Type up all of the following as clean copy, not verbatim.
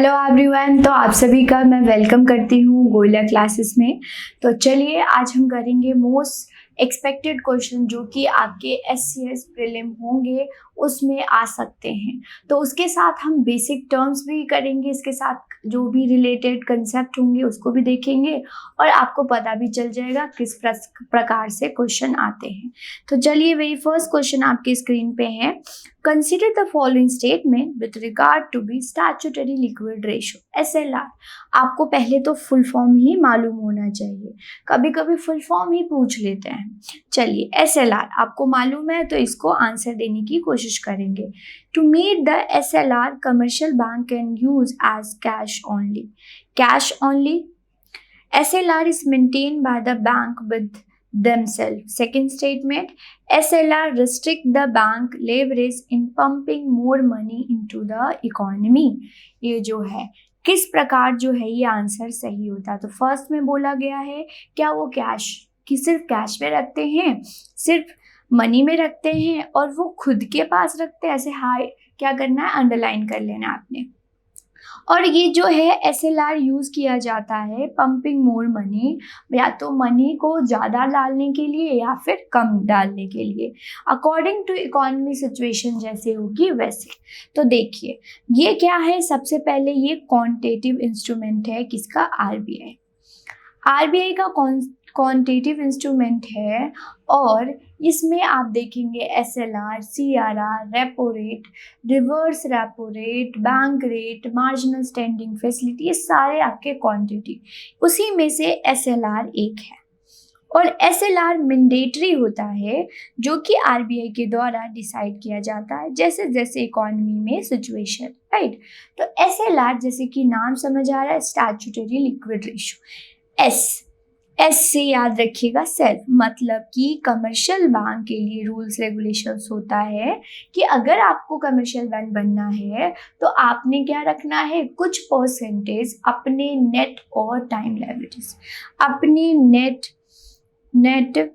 Hello everyone, तो आप सभी का मैं वेलकम करती हूँ गोयला क्लासेस में। तो चलिए आज हम करेंगे मोस्ट एक्सपेक्टेड क्वेश्चन जो कि आपके एससीएस प्रीलिम होंगे उसमें आ सकते हैं। तो उसके साथ हम बेसिक टर्म्स भी करेंगे, इसके साथ जो भी रिलेटेड कंसेप्ट होंगे उसको भी देखेंगे और आपको पता भी चल जाएगा किस प्रकार से क्वेश्चन आते हैं। तो चलिए वेरी फर्स्ट क्वेश्चन आपके स्क्रीन पे है। Consider the following statement with regard to be statutory liquid ratio SLR। आपको पहले तो फुल फॉर्म ही मालूम होना चाहिए, कभी कभी फुल फॉर्म ही पूछ लेते हैं। चलिए SLR आपको मालूम है तो इसको आंसर देने की कोशिश करेंगे। To meet the SLR commercial bank can use as cash only. Cash only SLR is maintained by the bank with themselves. Second statement, SLR restrict the bank leverage in pumping more money into the economy. ये जो है किस प्रकार जो है ये answer सही होता है। तो फर्स्ट में बोला गया है क्या वो कैश कि सिर्फ कैश में रखते हैं, सिर्फ मनी में रखते हैं और वो खुद के पास रखते हैं। ऐसे हाई क्या करना है, अंडरलाइन कर लेना आपने। और ये जो है SLR यूज़ किया जाता है पंपिंग मोर मनी, या तो मनी को ज़्यादा डालने के लिए या फिर कम डालने के लिए, अकॉर्डिंग टू इकोनॉमी सिचुएशन जैसे होगी वैसे। तो देखिए ये क्या है, सबसे पहले ये क्वांटिटेटिव इंस्ट्रूमेंट है किसका, RBI का क्वांटिटेटिव इंस्ट्रूमेंट है। और इसमें आप देखेंगे SLR, CRR, repo rate, reverse repo rate, bank rate, marginal standing facility, ये सारे आपके क्वांटिटी, उसी में से SLR एक है। और SLR मैंडेटरी होता है जो कि RBI के द्वारा डिसाइड किया जाता है जैसे जैसे इकोनॉमी में सिचुएशन, राइट। तो SLR जैसे कि नाम समझ आ रहा है, स्टैट्यूटरी लिक्विड रेशियो। एस से याद रखिएगा सेल्फ, मतलब कि कमर्शियल बैंक के लिए रूल्स रेगुलेशंस होता है कि अगर आपको कमर्शियल बैंक बनना है तो आपने क्या रखना है, कुछ परसेंटेज अपने नेट और टाइम लायबिलिटीज, अपनी net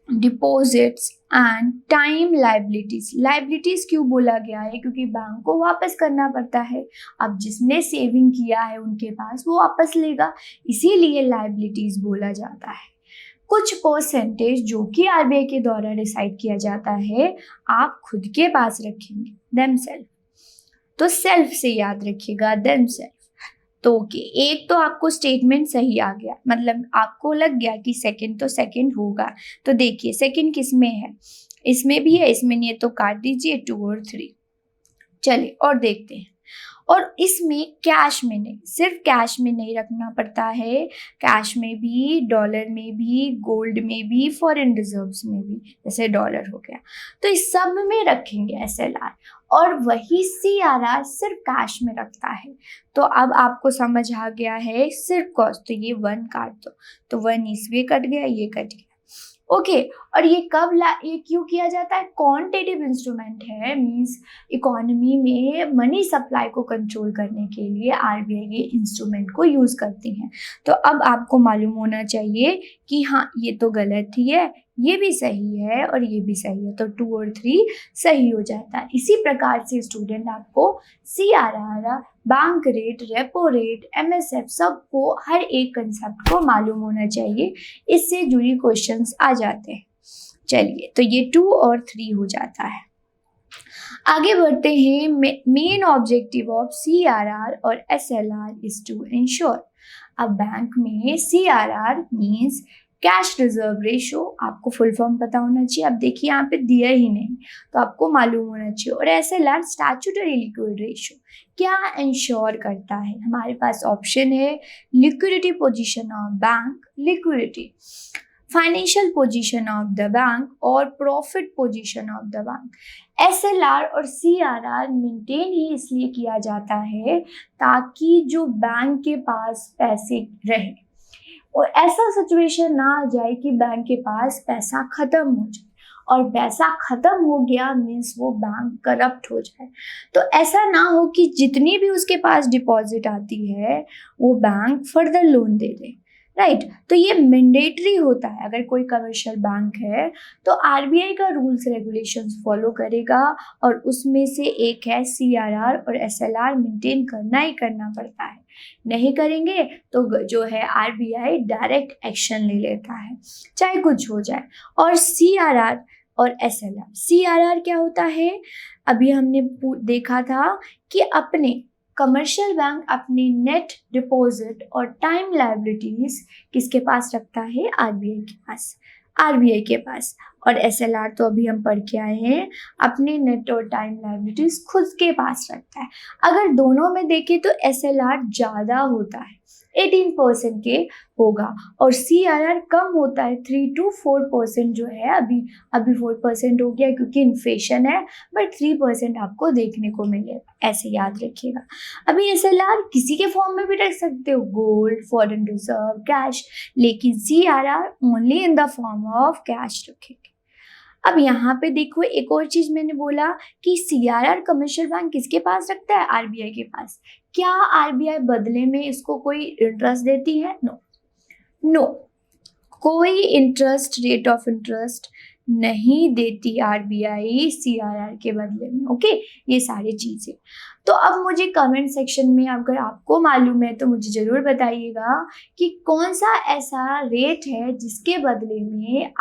deposits and time liabilities क्यों बोला गया है, क्योंकि बैंक को वापस करना पड़ता है। अब जिसने सेविंग किया है उनके पास वो वापस लेगा, इसीलिए लायबिलिटीज बोला जाता है। कुछ परसेंटेज जो कि RBI के द्वारा डिसाइड किया जाता है आप खुद के पास रखेंगे, देमसेल्फ। तो सेल्फ से याद रखिएगा, देमसेल्फ। तो ओके, एक तो आपको स्टेटमेंट सही आ गया, मतलब आपको लग गया कि सेकंड तो सेकंड होगा। तो देखिए सेकंड किस में है, इसमें भी है, इसमें नहीं है तो काट दीजिए 2 और 3। चलिए और देखते हैं। और इसमें कैश में नहीं, सिर्फ कैश में नहीं रखना पड़ता है, कैश में भी, डॉलर में भी, गोल्ड में भी, फॉरेन रिजर्व्स में भी, जैसे डॉलर हो गया। तो इस सब में रखेंगे SLR। और वही CRR सिर्फ कैश में रखता है। तो अब आपको समझ आ गया है सिर्फ कॉस्ट, तो ये 1 काट दो, तो 1 इसमें कट गया, ये कट गया, ओके। और ये ये क्यों किया जाता है, क्वांटिटेटिव इंस्ट्रूमेंट है, मींस इकोनॉमी में मनी सप्लाई को कंट्रोल करने के लिए RBI ये इंस्ट्रूमेंट को यूज करती हैं। तो अब आपको मालूम होना चाहिए कि हाँ ये तो गलत ही है, ये भी सही है और ये भी सही है, तो 2 और 3 सही हो जाता है। इसी प्रकार से स्टूडेंट आपको CRR, bank rate, repo rate, MSF सबको हर एक कंसेप्ट को मालूम होना चाहिए, इससे जुड़ी क्वेश्चंस आ जाते हैं। चलिए तो ये 2 और 3 हो जाता है। आगे बढ़ते हैं। मेन ऑब्जेक्टिव ऑफ CRR और SLR इज टू इंश्योर। अब बैंक में CRR means cash reserve ratio, आपको फुल फॉर्म पता होना चाहिए। अब देखिए यहाँ पे दिया ही नहीं तो आपको मालूम होना चाहिए। और SLR स्टैट्यूटरी लिक्विड रेशो क्या इंश्योर करता है, हमारे पास ऑप्शन है liquidity position of bank, liquidity, financial position of the bank और profit position of the bank. SLR और CRR मेंटेन ही इसलिए किया जाता है ताकि जो बैंक के पास पैसे रहे और ऐसा सिचुएशन ना आ जाए कि बैंक के पास पैसा खत्म हो जाए, और पैसा खत्म हो गया मीन्स वो बैंक करप्ट हो जाए। तो ऐसा ना हो कि जितनी भी उसके पास डिपॉजिट आती है वो बैंक फर्दर लोन दे दे। राइट। तो ये मैंडेटरी होता है, अगर कोई कमर्शियल बैंक है तो आरबीआई का रूल्स रेगुलेशंस फॉलो करेगा, और उसमें से एक है सीआरआर और एसएलआर मेंटेन करना ही करना पड़ता है। नहीं करेंगे तो जो है आरबीआई डायरेक्ट एक्शन ले लेता है, चाहे कुछ हो जाए। और सीआरआर और एसएलआर, सीआरआर क्या होता है, अभी हमने देखा था कि अपने कमर्शियल बैंक अपने नेट डिपॉजिट और टाइम लायबिलिटीज किसके पास रखता है, आरबीआई के पास। और एसएलआर तो अभी हम पढ़ के आए हैं, अपने नेट और टाइम लायबिलिटीज खुद के पास रखता है। अगर दोनों में देखें तो एसएलआर ज़्यादा होता है, 18% के होगा, और सीआरआर कम होता है, 3 to 4% जो है। अभी 4% हो गया क्योंकि इन्फ्लेशन है, बट 3% आपको देखने को मिलेगा, ऐसे याद रखिएगा। अभी एसएलआर किसी के फॉर्म में भी रख सकते हो, गोल्ड, फॉरेन रिजर्व, कैश, लेकिन CRR only in the form of cash रखेंगे। अब यहाँ पे देखो, एक और चीज मैंने बोला कि सीआरआर कमर्शियल बैंक किसके पास रखता है, आरबीआई के पास। क्या आरबीआई बदले में इसको कोई इंटरेस्ट देती है? नो, कोई इंटरेस्ट, रेट ऑफ इंटरेस्ट नहीं देती आरबीआई सीआरआर के बदले में। ओके, ये सारी चीजें। तो अब मुझे कमेंट सेक्शन में अगर आपको मालूम है तो मुझे जरूर बताइएगा कि कौन सा ऐसा रेट है जिसके बदले में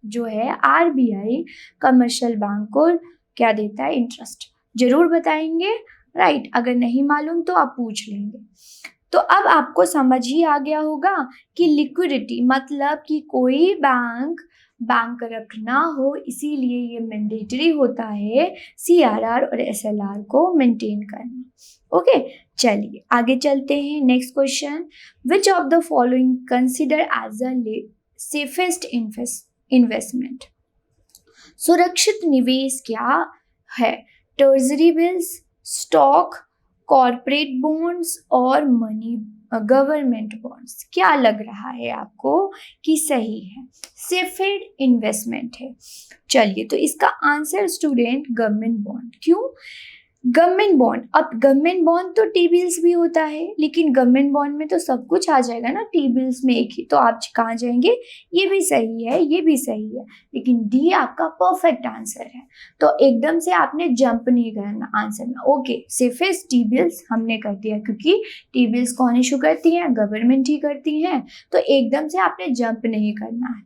आरबीआई कमर्शियल बैंक को क्या देता है, इंटरेस्ट। जरूर बताएंगे, राइट। अगर नहीं मालूम तो आप पूछ लेंगे। तो अब आपको समझ ही आ गया होगा कि लिक्विडिटी मतलब कि कोई बैंक करप्ट ना हो, इसीलिए ये मैंडेटरी होता है सीआरआर और एसएलआर को मेंटेन करना। ओके, चलिए आगे चलते हैं। Next question, which of the following consider as a safest investment? सुरक्षित निवेश क्या है? Treasury bills, stock, corporate bonds और मनी गवर्नमेंट बॉन्ड्स। क्या लग रहा है आपको कि सही है? सेफेड इन्वेस्टमेंट है। चलिए, तो इसका आंसर स्टूडेंट गवर्नमेंट बॉन्ड। क्यों गवर्नमेंट बॉन्ड? अब गवर्नमेंट बॉन्ड तो टी बिल्स भी होता है, लेकिन गवर्नमेंट बॉन्ड में तो सब कुछ आ जाएगा ना, टी बिल्स में एक ही। तो आप कहाँ जाएंगे? ये भी सही है, ये भी सही है, लेकिन डी आपका परफेक्ट आंसर है। तो एकदम से आपने जंप नहीं करना आंसर में। ओके, सेफेस्ट टी बिल्स हमने कर दिया, क्योंकि टी बिल्स कौन इशू करती है? गवर्नमेंट ही करती है। तो एकदम से आपने जंप नहीं करना है।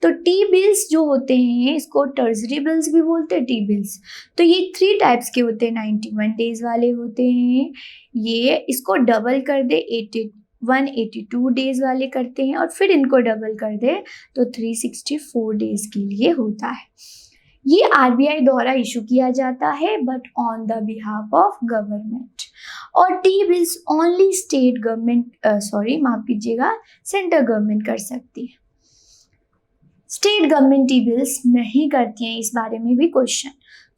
तो टी बिल्स जो होते हैं, इसको ट्रेजरी बिल्स भी बोलते हैं, टी बिल्स। तो ये 3 टाइप्स के होते हैं, 91 डेज वाले होते हैं, ये इसको डबल कर दे 182 डेज वाले करते हैं, और फिर इनको डबल कर दे तो 364 डेज के लिए होता है। ये आरबीआई द्वारा इशू किया जाता है, but on the behalf of government. और T bills only state government माफ कीजिएगा, सेंट्रल गवर्नमेंट कर सकती है, स्टेट गवर्नमेंट टी बिल्स नहीं करती हैं। इस बारे में भी क्वेश्चन।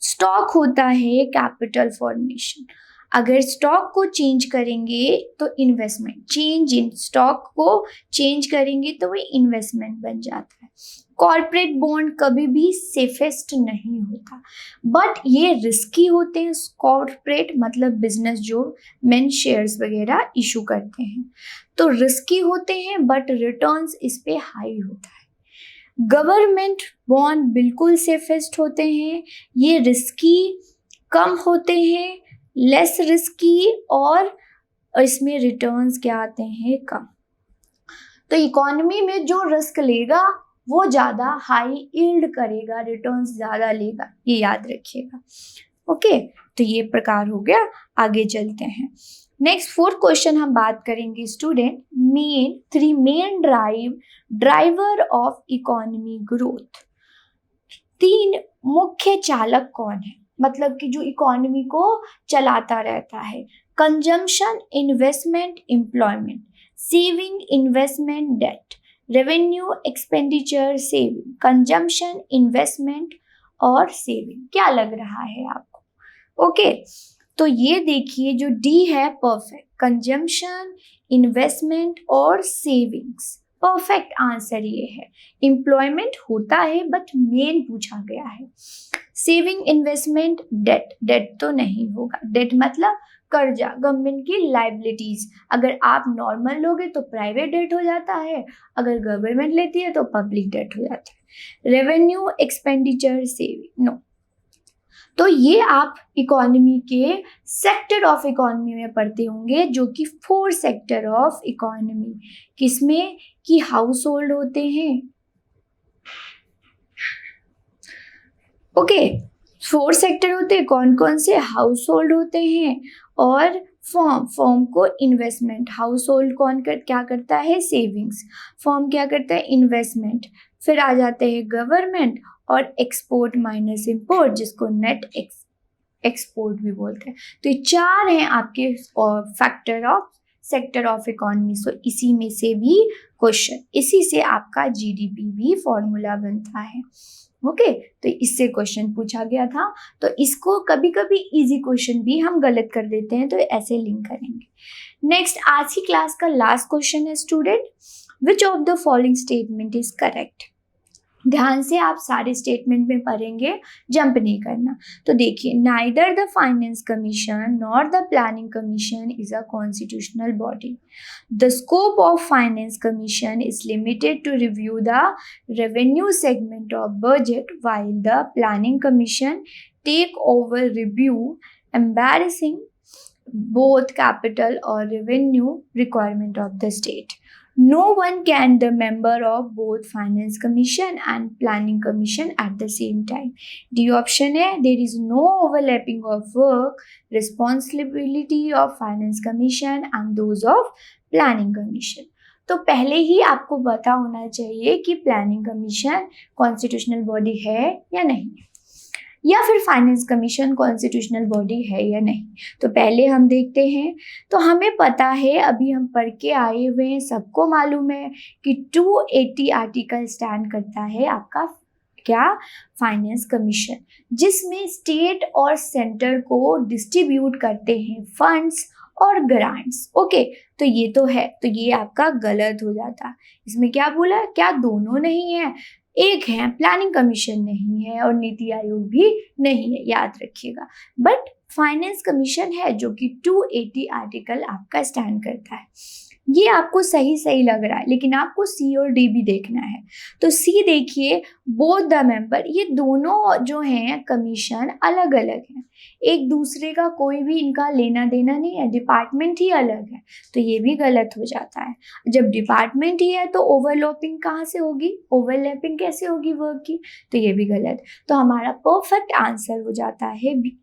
स्टॉक होता है कैपिटल फॉर्मेशन। अगर स्टॉक को चेंज करेंगे तो इन्वेस्टमेंट, चेंज इन स्टॉक को चेंज करेंगे तो वो इन्वेस्टमेंट बन जाता है। कॉर्पोरेट बॉन्ड कभी भी सेफेस्ट नहीं होता, बट ये रिस्की होते हैं। कॉर्पोरेट मतलब बिजनेस जो मेन शेयर्स वगैरह इशू करते हैं, तो रिस्की होते हैं, बट रिटर्न्स इस पे हाई होता है। गवर्नमेंट बॉन्ड बिल्कुल सेफेस्ट होते हैं, ये रिस्की कम होते हैं, लेस रिस्की, और इसमें रिटर्न्स क्या आते हैं, कम। तो इकोनॉमी में जो रिस्क लेगा वो ज़्यादा हाई यील्ड करेगा, रिटर्न्स ज़्यादा लेगा, ये याद रखिएगा। ओके, तो ये प्रकार हो गया। आगे चलते हैं। नेक्स्ट 4th क्वेश्चन हम बात करेंगे student, three main driver of economy growth. 3 मुख्य चालक कौन है, मतलब कि जो इकोनॉमी को चलाता रहता है? Consumption, investment, employment, saving, investment, debt, revenue, expenditure, saving. Consumption, investment और सेविंग। क्या लग रहा है आपको? ओके, तो ये देखिए जो डी है परफेक्ट, कंजम्पशन, इन्वेस्टमेंट और सेविंग्स, परफेक्ट आंसर ये है। एम्प्लॉयमेंट होता है बट मेन पूछा गया है। सेविंग, इन्वेस्टमेंट, डेट तो नहीं होगा, डेट मतलब कर्जा, गवर्नमेंट की लाइबिलिटीज। अगर आप नॉर्मल लोगे तो प्राइवेट डेट हो जाता है, अगर गवर्नमेंट लेती है तो पब्लिक डेट हो जाता है। Revenue, expenditure, saving, no. तो ये आप इकोनॉमी के सेक्टर ऑफ इकोनॉमी में पढ़ते होंगे, जो कि 4 सेक्टर ऑफ इकोनॉमी, किसमें कि हाउस होल्ड होते हैं। ओके, 4 सेक्टर होते हैं, कौन कौन से? हाउस होल्ड होते हैं, और फॉर्म को इन्वेस्टमेंट। हाउस होल्ड क्या करता है? सेविंग्स। फॉर्म क्या करता है? इन्वेस्टमेंट। फिर आ जाते हैं गवर्नमेंट, और एक्सपोर्ट माइनस इंपोर्ट, जिसको नेट एक्सपोर्ट भी बोलते हैं। तो ये 4 हैं आपके factor of sector of economy. So इसी में से भी क्वेश्चन, इसी से आपका जीडीपी भी फॉर्मूला बनता है। ओके, तो इससे क्वेश्चन पूछा गया था। तो इसको कभी कभी इजी क्वेश्चन भी हम गलत कर देते हैं, तो ऐसे लिंक करेंगे। नेक्स्ट, आज की क्लास का लास्ट क्वेश्चन है student, which of the following statement is correct. ध्यान से आप सारे स्टेटमेंट में पढ़ेंगे, जंप नहीं करना। तो देखिए, neither the finance commission nor the planning commission is a constitutional body. The scope of finance commission is limited to review the revenue segment of budget, while the planning commission take over review embarrassing both capital or revenue requirement of the state. No one can the member of both finance commission and planning commission at the same time. D option है, there is no overlapping of work, responsibility of finance commission and those of planning commission. तो पहले ही आपको पता होना चाहिए कि planning commission constitutional body है या नहीं, या फिर फाइनेंस कमीशन कॉन्स्टिट्यूशनल बॉडी है या नहीं। तो पहले हम देखते हैं। तो हमें पता है, अभी हम पढ़ के आए हुए हैं, सबको मालूम है कि 280 आर्टिकल स्टैंड करता है आपका क्या? फाइनेंस कमीशन, जिसमें स्टेट और सेंटर को डिस्ट्रीब्यूट करते हैं फंड्स और ग्रांट्स। ओके, तो ये तो है, तो ये आपका गलत हो जाता। इसमें क्या बोला? क्या दोनों नहीं है? एक है, प्लानिंग कमीशन नहीं है और नीति आयोग भी नहीं है, याद रखिएगा। बट फाइनेंस कमीशन है, जो कि 280 आर्टिकल आपका स्टैंड करता है। ये आपको सही लग रहा है, लेकिन आपको सी और डी भी देखना है। तो सी देखिए, बोथ द मेंबर, ये दोनों जो हैं कमीशन अलग अलग हैं, एक दूसरे का कोई भी इनका लेना देना नहीं है, डिपार्टमेंट ही अलग है। तो ये भी गलत हो जाता है। जब डिपार्टमेंट ही है तो ओवरलैपिंग कहाँ से होगी? ओवरलैपिंग कैसे होगी वर्क की? तो ये भी गलत। तो हमारा परफेक्ट आंसर हो जाता है बी।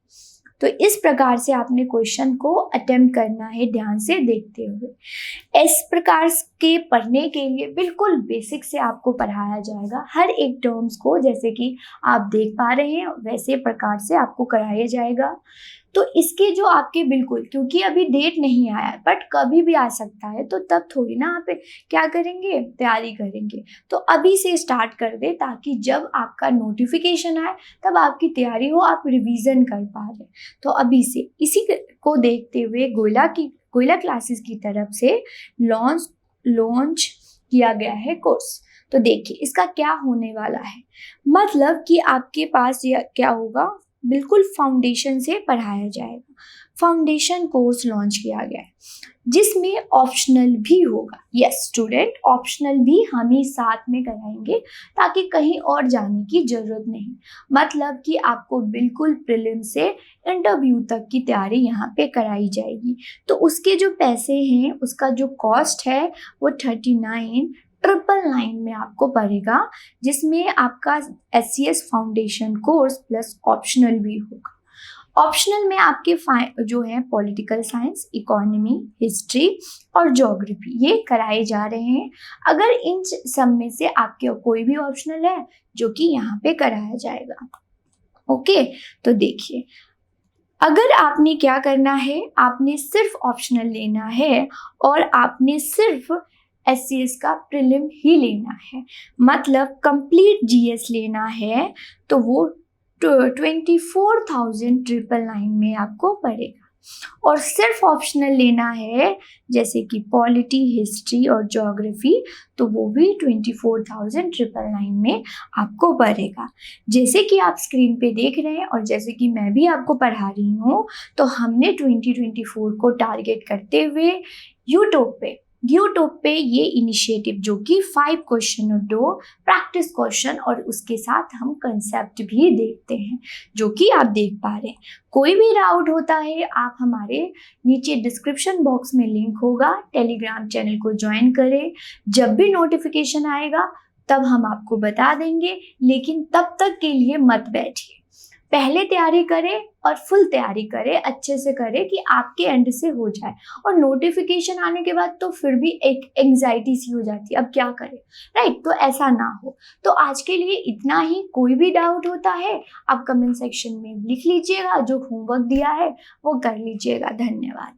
तो इस प्रकार से आपने क्वेश्चन को अटेम्प्ट करना है, ध्यान से देखते हुए। इस प्रकार के पढ़ने के लिए बिल्कुल बेसिक से आपको पढ़ाया जाएगा, हर एक टर्म्स को जैसे कि आप देख पा रहे हैं वैसे प्रकार से आपको कराया जाएगा। तो इसके जो आपके बिल्कुल, क्योंकि अभी डेट नहीं आया है, बट कभी भी आ सकता है, तो तब थोड़ी ना आप क्या करेंगे? तैयारी करेंगे। तो अभी से स्टार्ट कर दे, ताकि जब आपका नोटिफिकेशन आए तब आपकी तैयारी हो, आप रिवीजन कर पा रहे। तो अभी से इसी को देखते हुए गोयला क्लासेस की तरफ से लॉन्च किया गया है कोर्स। तो देखिए इसका क्या होने वाला है, मतलब कि आपके पास ये क्या होगा, बिल्कुल फाउंडेशन से पढ़ाया जाएगा। फाउंडेशन कोर्स लॉन्च किया गया है, जिसमें ऑप्शनल भी होगा। यस स्टूडेंट, ऑप्शनल भी हम ही साथ में कराएंगे, ताकि कहीं और जाने की जरूरत नहीं। मतलब कि आपको बिल्कुल प्रीलिम से इंटरव्यू तक की तैयारी यहाँ पे कराई जाएगी। तो उसके जो पैसे हैं, उसका जो कॉस्ट है वो 39,999 में आपको पड़ेगा, जिसमें आपका SCS foundation course plus optional भी होगा। ऑप्शनल में आपके जो है पॉलिटिकल साइंस, इकोनॉमी, हिस्ट्री और ज्योग्राफी ये कराए जा रहे हैं। अगर इन सब में से आपके कोई भी ऑप्शनल है जो कि यहाँ पे कराया जाएगा। ओके, तो देखिए अगर आपने क्या करना है, आपने सिर्फ ऑप्शनल लेना है और आपने सिर्फ SCS का प्रीलिम ही लेना है, मतलब कंप्लीट GS लेना है, तो वो 24,999 में आपको पड़ेगा। और सिर्फ ऑप्शनल लेना है जैसे कि पॉलिटी, हिस्ट्री और ज्योग्राफी, तो वो भी 24,999 में आपको पड़ेगा। जैसे कि आप स्क्रीन पे देख रहे हैं और जैसे कि मैं भी आपको पढ़ा रही हूँ, तो हमने 2024 को टारगेट करते हुए यूट्यूब पे ये इनिशिएटिव जो कि 5 क्वेश्चन और 2 प्रैक्टिस क्वेश्चन और उसके साथ हम कंसेप्ट भी देखते हैं, जो कि आप देख पा रहे हैं। कोई भी डाउट होता है आप हमारे नीचे डिस्क्रिप्शन बॉक्स में लिंक होगा, टेलीग्राम चैनल को ज्वाइन करें। जब भी नोटिफिकेशन आएगा तब हम आपको बता देंगे, लेकिन तब तक के लिए मत बैठिए, पहले तैयारी करें और फुल तैयारी करें, अच्छे से करें कि आपके एंड से हो जाए। और नोटिफिकेशन आने के बाद तो फिर भी एक एंग्जाइटी सी हो जाती है, अब क्या करें, राइट? तो ऐसा ना हो। तो आज के लिए इतना ही। कोई भी डाउट होता है आप कमेंट सेक्शन में लिख लीजिएगा, जो होमवर्क दिया है वो कर लीजिएगा। धन्यवाद।